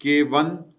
K1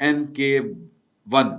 NK1,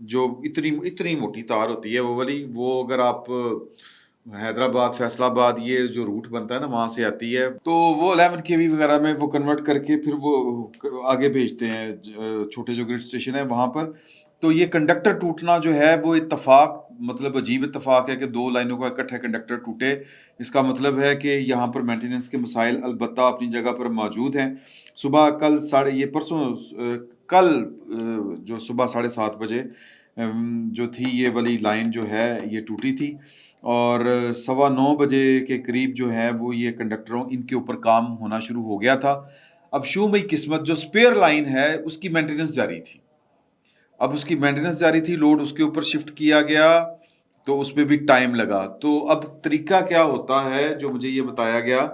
جو اتنی موٹی تار ہوتی ہے وہ والی، وہ اگر آپ حیدرآباد، فیصل آباد یہ جو روٹ بنتا ہے نا وہاں سے آتی ہے، تو وہ 11 کے وی وغیرہ میں وہ کنورٹ کر کے پھر وہ آگے بھیجتے ہیں چھوٹے جو گریڈ اسٹیشن ہے وہاں پر. تو یہ کنڈکٹر ٹوٹنا جو ہے وہ اتفاق، مطلب عجیب اتفاق ہے کہ دو لائنوں کا اکٹھے کنڈکٹر ٹوٹے. اس کا مطلب ہے کہ یہاں پر مینٹیننس کے مسائل البتہ اپنی جگہ پر موجود ہیں. صبح کل کل جو صبح 7:30 بجے جو تھی یہ والی لائن جو ہے یہ ٹوٹی تھی، اور 9:15 بجے کے قریب جو ہے وہ یہ کنڈکٹروں ان کے اوپر کام ہونا شروع ہو گیا تھا. اب شو مئی قسمت، جو سپیئر لائن ہے اس کی مینٹیننس جاری تھی. اب اس کی مینٹیننس جاری تھی، لوڈ اس کے اوپر شفٹ کیا گیا تو اس میں بھی ٹائم لگا. تو اب طریقہ کیا ہوتا ہے جو مجھے یہ بتایا گیا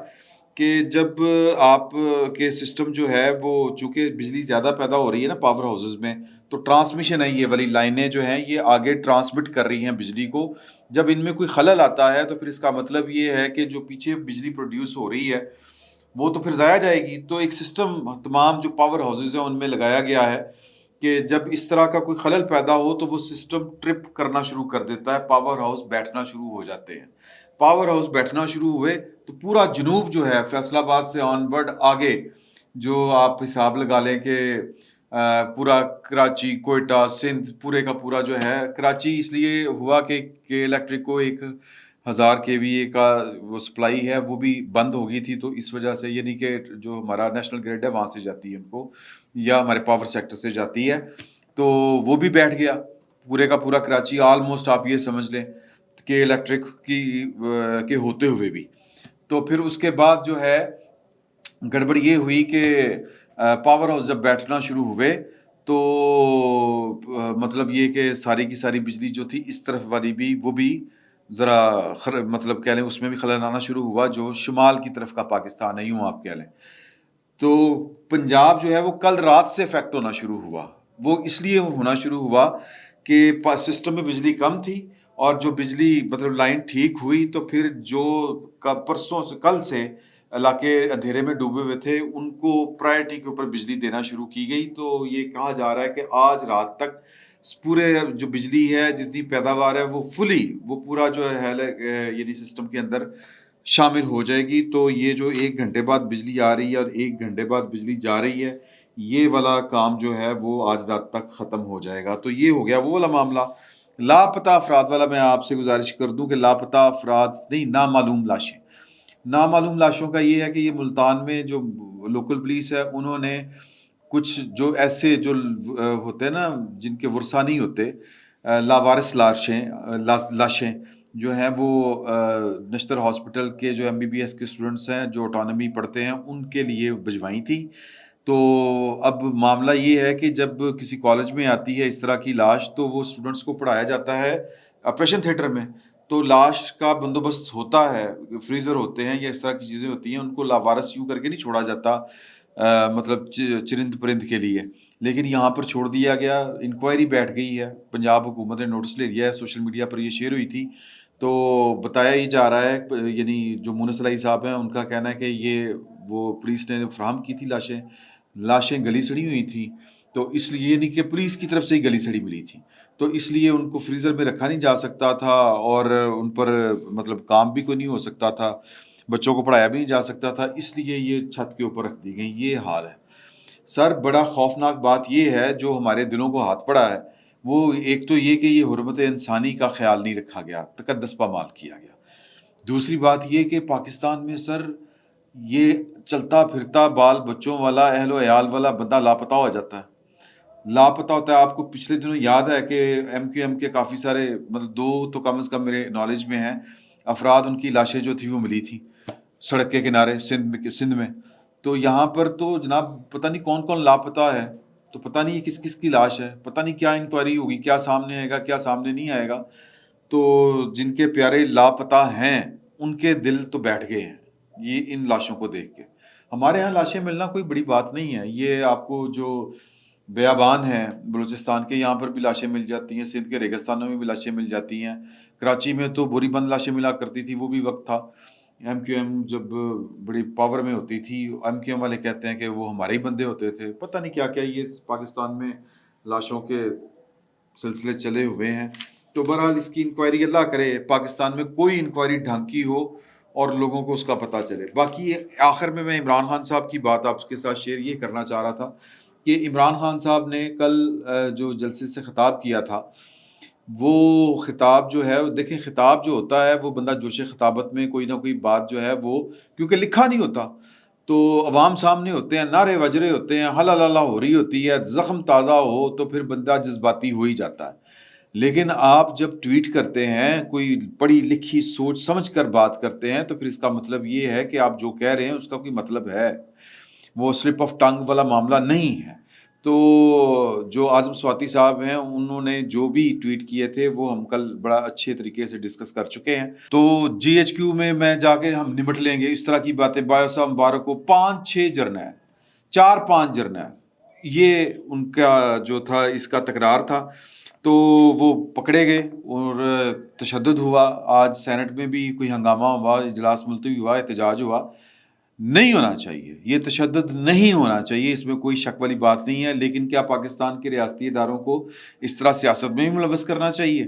کہ جب آپ کے سسٹم جو ہے وہ چونکہ بجلی زیادہ پیدا ہو رہی ہے نا پاور ہاؤسز میں، تو ٹرانسمیشن ہے، یہ والی لائنیں جو ہیں یہ آگے ٹرانسمٹ کر رہی ہیں بجلی کو. جب ان میں کوئی خلل آتا ہے تو پھر اس کا مطلب یہ ہے کہ جو پیچھے بجلی پروڈیوس ہو رہی ہے وہ تو پھر ضائع جائے گی. تو ایک سسٹم تمام جو پاور ہاؤسز ہیں ان میں لگایا گیا ہے کہ جب اس طرح کا کوئی خلل پیدا ہو تو وہ سسٹم ٹرپ کرنا شروع کر دیتا ہے، پاور ہاؤس بیٹھنا شروع ہو جاتے ہیں. پاور ہاؤس بیٹھنا شروع ہوئے تو پورا جنوب جو ہے فیصل آباد سے آن ورڈ آگے، جو آپ حساب لگا لیں کہ پورا کراچی، کوئٹہ، سندھ پورے کا پورا جو ہے، کراچی اس لیے ہوا کہ الیکٹرک کو 1000 کے وی اے کا وہ سپلائی ہے وہ بھی بند ہو گئی تھی، تو اس وجہ سے یعنی کہ جو ہمارا نیشنل گریڈ ہے وہاں سے جاتی ہے ان کو، یا ہمارے پاور سیکٹر سے جاتی ہے، تو وہ بھی بیٹھ گیا پورے کا پورا کراچی آلموسٹ. آپ یہ سمجھ لیں کہ الیکٹرک کے ہوتے ہوئے بھی. تو پھر اس کے بعد جو ہے گڑبڑ یہ ہوئی کہ پاور ہاؤس جب بیٹھنا شروع ہوئے تو مطلب یہ کہ ساری کی ساری بجلی جو تھی اس طرف والی بھی وہ بھی ذرا مطلب کہہ لیں اس میں بھی خلل آنا شروع ہوا، جو شمال کی طرف کا پاکستان ہے یوں آپ کہہ لیں. تو پنجاب جو ہے وہ کل رات سے افیکٹ ہونا شروع ہوا. وہ اس لیے ہونا شروع ہوا کہ سسٹم میں بجلی کم تھی، اور جو بجلی مطلب لائن ٹھیک ہوئی تو پھر جو پرسوں سے کل سے علاقے اندھیرے میں ڈوبے ہوئے تھے ان کو پرائرٹی کے اوپر بجلی دینا شروع کی گئی. تو یہ کہا جا رہا ہے کہ آج رات تک پورے جو بجلی ہے جتنی پیداوار ہے وہ وہ پورا جو ہے یعنی سسٹم کے اندر شامل ہو جائے گی. تو یہ جو 1 گھنٹے بعد بجلی آ رہی ہے اور 1 گھنٹے بعد بجلی جا رہی ہے، یہ والا کام جو ہے وہ آج رات تک ختم ہو جائے گا. تو یہ ہو گیا وہ والا معاملہ. لاپتہ افراد والا میں آپ سے گزارش کر دوں کہ لاپتہ افراد نہیں، نامعلوم لاشیں. نامعلوم لاشوں کا یہ ہے کہ یہ ملتان میں جو لوکل پولیس ہے انہوں نے کچھ جو ایسے جو ہوتے ہیں نا جن کے ورثہ نہیں ہوتے، لاوارث لاشیں جو ہیں وہ نشتر ہاسپٹل کے جو MBBS کے اسٹوڈنٹس ہیں جو آٹونومی پڑھتے ہیں ان کے لیے بھجوائی تھی. تو اب معاملہ یہ ہے کہ جب کسی کالج میں آتی ہے اس طرح کی لاش تو وہ اسٹوڈنٹس کو پڑھایا جاتا ہے آپریشن تھیٹر میں، تو لاش کا بندوبست ہوتا ہے، فریزر ہوتے ہیں یا اس طرح کی چیزیں ہوتی ہیں، ان کو لاوارث یوں کر کے نہیں چھوڑا جاتا مطلب چرند پرند کے لیے. لیکن یہاں پر چھوڑ دیا گیا. انکوائری بیٹھ گئی ہے، پنجاب حکومت نے نوٹس لے لیا ہے، سوشل میڈیا پر یہ شیئر ہوئی تھی. تو بتایا ہی جا رہا ہے یعنی جو مونس علی صاحب ہیں ان کا کہنا ہے کہ یہ وہ پولیس نے فراہم کی تھی لاشیں گلی سڑی ہوئی تھیں، تو اس لیے یعنی کہ پولیس کی طرف سے ہی گلی سڑی ملی تھی، تو اس لیے ان کو فریزر میں رکھا نہیں جا سکتا تھا اور ان پر مطلب کام بھی کوئی نہیں ہو سکتا تھا، بچوں کو پڑھایا بھی نہیں جا سکتا تھا، اس لیے یہ چھت کے اوپر رکھ دی گئی. یہ حال ہے سر. بڑا خوفناک بات یہ ہے جو ہمارے دلوں کو ہاتھ پڑا ہے، وہ ایک تو یہ کہ یہ حرمت انسانی کا خیال نہیں رکھا گیا، تقدس پامال کیا گیا. دوسری بات یہ کہ پاکستان میں سر یہ چلتا پھرتا بال بچوں والا اہل و عیال والا بندہ لاپتہ ہو جاتا ہے، لاپتہ ہوتا ہے. آپ کو پچھلے دنوں یاد ہے کہ MQM کے کافی سارے مطلب 2 تو کم از کم میرے نالج میں ہیں افراد، ان کی لاشیں جو تھی وہ ملی تھی سڑک کے کنارے سندھ میں. تو یہاں پر تو جناب پتہ نہیں کون کون لاپتہ ہے، تو پتہ نہیں یہ کس کس کی لاش ہے، پتہ نہیں کیا انکوائری ہوگی، کیا سامنے آئے گا کیا سامنے نہیں آئے گا. تو جن کے پیارے لاپتہ ہیں ان کے دل تو بیٹھ گئے ہیں یہ ان لاشوں کو دیکھ کے. ہمارے ہاں لاشیں ملنا کوئی بڑی بات نہیں ہے، یہ آپ کو جو بیابان ہیں بلوچستان کے یہاں پر بھی لاشیں مل جاتی ہیں، سندھ کے ریگستانوں میں بھی لاشیں مل جاتی ہیں، کراچی میں تو بوری بند لاشیں ملا کرتی تھی، وہ بھی وقت تھا MQM جب بڑی پاور میں ہوتی تھی. MQM والے کہتے ہیں کہ وہ ہمارے ہی بندے ہوتے تھے، پتہ نہیں کیا کیا یہ پاکستان میں لاشوں کے سلسلے چلے ہوئے ہیں. تو بہرحال اس کی انکوائری اللہ کرے پاکستان میں کوئی انکوائری ڈھنگ کی ہو اور لوگوں کو اس کا پتہ چلے. باقی آخر میں عمران خان صاحب کی بات آپ کے ساتھ شیئر یہ کرنا چاہ رہا تھا کہ عمران خان صاحب نے کل جو جلسے سے خطاب کیا تھا، وہ خطاب جو ہے، دیکھیں خطاب جو ہوتا ہے وہ بندہ جوش خطابت میں کوئی نہ کوئی بات جو ہے وہ کیونکہ لکھا نہیں ہوتا تو عوام سامنے ہوتے ہیں، نعرے وجرے ہوتے ہیں، ہلا لا ہو رہی ہوتی ہے، زخم تازہ ہو تو پھر بندہ جذباتی ہو ہی جاتا ہے. لیکن آپ جب ٹویٹ کرتے ہیں، کوئی پڑھی لکھی سوچ سمجھ کر بات کرتے ہیں، تو پھر اس کا مطلب یہ ہے کہ آپ جو کہہ رہے ہیں اس کا کوئی مطلب ہے، وہ سلپ آف ٹنگ والا معاملہ نہیں ہے. تو جو اعظم سواتی صاحب ہیں انہوں نے جو بھی ٹویٹ کیے تھے وہ ہم کل بڑا اچھے طریقے سے ڈسکس کر چکے ہیں. تو جی ایچ کیو میں جا کے ہم نمٹ لیں گے اس طرح کی باتیں. بایو صاحب مبارک کو 5-6 جرنیل، 4-5 جرنیل، یہ ان کا جو تھا اس کا تکرار تھا. تو وہ پکڑے گئے اور تشدد ہوا. آج سینٹ میں بھی کوئی ہنگامہ ہوا، اجلاس ملتوی ہوا، احتجاج ہوا. نہیں ہونا چاہیے، یہ تشدد نہیں ہونا چاہیے، اس میں کوئی شک والی بات نہیں ہے. لیکن کیا پاکستان کے ریاستی اداروں کو اس طرح سیاست میں بھی ملوث کرنا چاہیے؟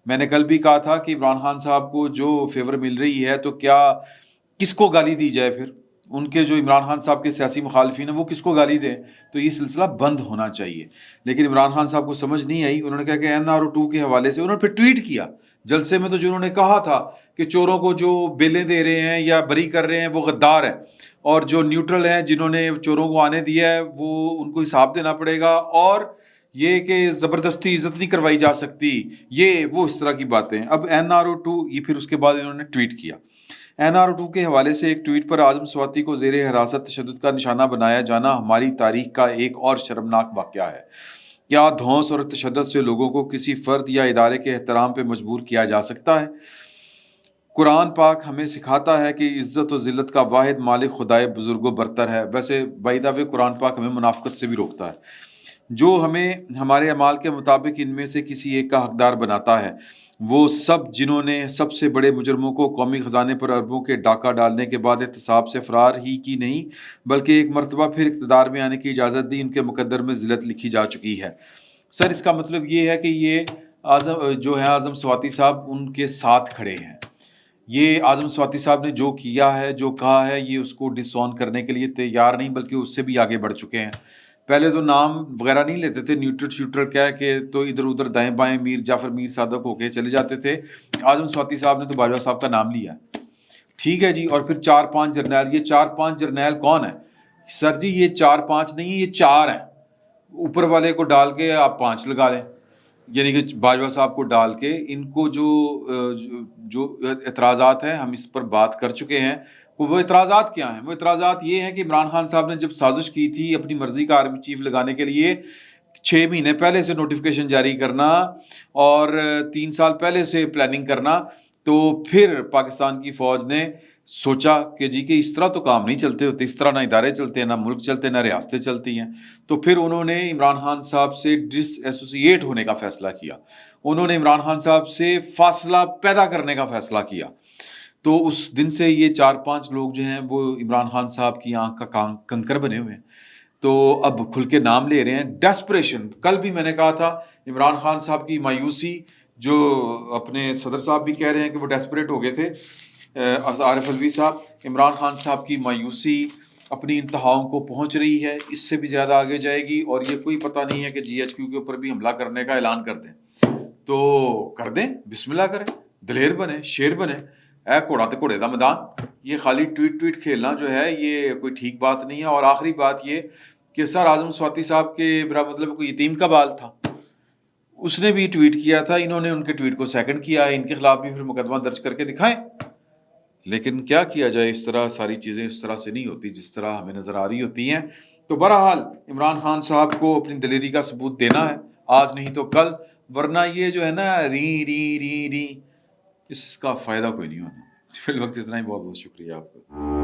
میں نے کل بھی کہا تھا کہ عمران خان صاحب کو جو فیور مل رہی ہے تو کیا کس کو گالی دی جائے؟ پھر ان کے جو عمران خان صاحب کے سیاسی مخالفین ہیں وہ کس کو گالی دیں؟ تو یہ سلسلہ بند ہونا چاہیے. لیکن عمران خان صاحب کو سمجھ نہیں آئی. انہوں نے کہا کہ NRO2 کے حوالے سے انہوں نے پھر ٹویٹ کیا جلسے میں. تو جو انہوں نے کہا تھا کہ چوروں کو جو بیلیں دے رہے ہیں یا بری کر رہے ہیں وہ غدار ہیں، اور جو نیوٹرل ہیں جنہوں نے چوروں کو آنے دیا ہے وہ ان کو حساب دینا پڑے گا، اور یہ کہ زبردستی عزت نہیں کروائی جا سکتی، یہ وہ اس طرح کی باتیں. اب NRO2 یہ پھر اس کے بعد انہوں نے ٹویٹ کیا. NRO2 کے حوالے سے ایک ٹویٹ پر اعظم سواتی کو زیر حراست تشدد کا نشانہ بنایا جانا ہماری تاریخ کا ایک اور شرمناک واقعہ ہے. کیا دھونس اور تشدد سے لوگوں کو کسی فرد یا ادارے کے احترام پہ مجبور کیا جا سکتا ہے؟ قرآن پاک ہمیں سکھاتا ہے کہ عزت و ذلت کا واحد مالک خدائے بزرگ و برتر ہے. ویسے بائی دا وے قرآن پاک ہمیں منافقت سے بھی روکتا ہے، جو ہمیں ہمارے اعمال کے مطابق ان میں سے کسی ایک کا حقدار بناتا ہے. وہ سب جنہوں نے سب سے بڑے مجرموں کو قومی خزانے پر اربوں کے ڈاکہ ڈالنے کے بعد احتساب سے فرار ہی کی نہیں بلکہ ایک مرتبہ پھر اقتدار میں آنے کی اجازت دی، ان کے مقدر میں ذلت لکھی جا چکی ہے. سر اس کا مطلب یہ ہے کہ یہ جو ہے اعظم سواتی صاحب ان کے ساتھ کھڑے ہیں. یہ اعظم سواتی صاحب نے جو کیا ہے، جو کہا ہے، یہ اس کو ڈس آن کرنے کے لیے تیار نہیں بلکہ اس سے بھی آگے بڑھ چکے ہیں. پہلے تو نام وغیرہ نہیں لیتے تھے، نیوٹرل شیوٹرل کہہ کے تو ادھر ادھر دائیں بائیں میر جعفر میر صادق ہو کے چلے جاتے تھے. اعظم سواتی صاحب نے تو باجوہ صاحب کا نام لیا، ٹھیک ہے جی. اور پھر 4-5 جرنیل. یہ 4-5 جرنیل کون ہیں سر جی؟ یہ 4-5 نہیں، یہ 4 ہیں. اوپر والے کو ڈال کے آپ 5 لگا لیں، یعنی کہ باجوہ صاحب کو ڈال کے. ان کو جو اعتراضات ہیں ہم اس پر بات کر چکے ہیں. وہ اعتراضات کیا ہیں؟ وہ اعتراضات یہ ہیں کہ عمران خان صاحب نے جب سازش کی تھی اپنی مرضی کا آرمی چیف لگانے کے لیے، 6 مہینے پہلے سے نوٹیفیکیشن جاری کرنا اور 3 سال پہلے سے پلاننگ کرنا، تو پھر پاکستان کی فوج نے سوچا کہ جی کہ اس طرح تو کام نہیں چلتے ہوتے، اس طرح نہ ادارے چلتے ہیں، نہ ملک چلتے، نہ ریاستیں چلتی ہیں. تو پھر انہوں نے عمران خان صاحب سے ڈس ایسوسیٹ ہونے کا فیصلہ کیا. انہوں نے عمران خان صاحب سے فاصلہ پیدا کرنے کا فیصلہ کیا. تو اس دن سے یہ 4-5 لوگ جو ہیں وہ عمران خان صاحب کی آنکھ کا کنکر بنے ہوئے ہیں. تو اب کھل کے نام لے رہے ہیں. ڈیسپریشن. کل بھی میں نے کہا تھا عمران خان صاحب کی مایوسی، جو اپنے صدر صاحب بھی کہہ رہے ہیں کہ وہ ڈیسپریٹ ہو گئے تھے، عارف علوی صاحب. عمران خان صاحب کی مایوسی اپنی انتہاؤں کو پہنچ رہی ہے، اس سے بھی زیادہ آگے جائے گی. اور یہ کوئی پتہ نہیں ہے کہ جی ایچ کیو کے اوپر بھی حملہ کرنے کا اعلان کر دیں تو کر دیں، بسم اللہ کریں، دلیر بنے، شیر بنے. اے کوڑا تے کوڑے دا میدان. یہ خالی ٹویٹ کھیلنا جو ہے یہ کوئی ٹھیک بات نہیں ہے. اور آخری بات یہ کہ سر اعظم سواتی صاحب کے برا مطلب کوئی یتیم کا بال تھا، اس نے بھی ٹویٹ کیا تھا. انہوں نے ان کے ٹویٹ کو سیکنڈ کیا ہے، ان کے خلاف بھی پھر مقدمہ درج کر کے دکھائیں. لیکن کیا کیا جائے، اس طرح ساری چیزیں اس طرح سے نہیں ہوتی جس طرح ہمیں نظر آ رہی ہوتی ہیں. تو بہرحال عمران خان صاحب کو اپنی دلیری کا ثبوت دینا ہے، آج نہیں تو کل، ورنہ یہ جو ہے نا ری اس کا فائدہ کوئی نہیں ہونا. فی الوقت اتنا ہی. بہت بہت شکریہ آپ کا.